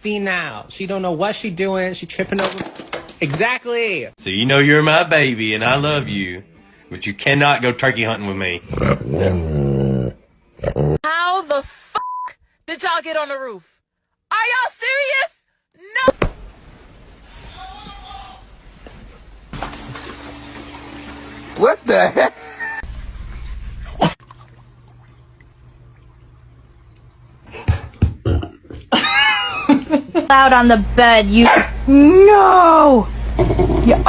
See now. She don't know what she doing. She tripping over. Exactly. So you know you're my baby and I love you, but you cannot go turkey hunting with me. How the fuck did y'all get on the roof? Are y'all serious? No. What the heck? Out on the bed, you. No! Yeah.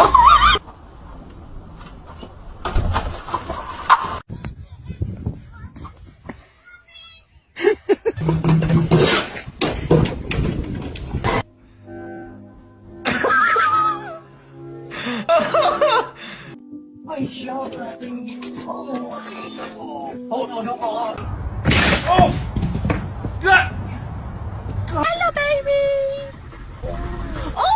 Hello, baby. Oh!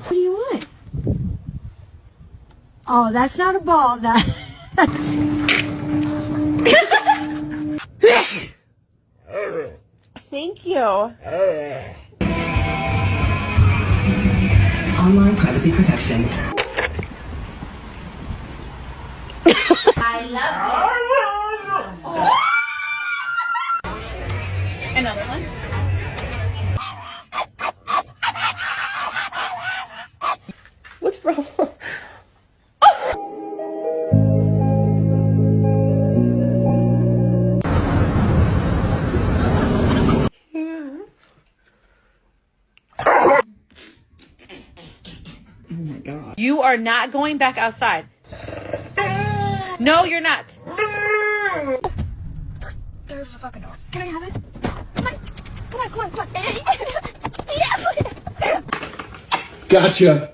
What do you want? Oh, that's not a ball. That. Thank you. Online privacy protection. I love it. Another one. What's wrong? You are not going back outside. No, you're not. There's the fucking door. Can I have it? Come on. Come on, come on, come on. Yes! Gotcha.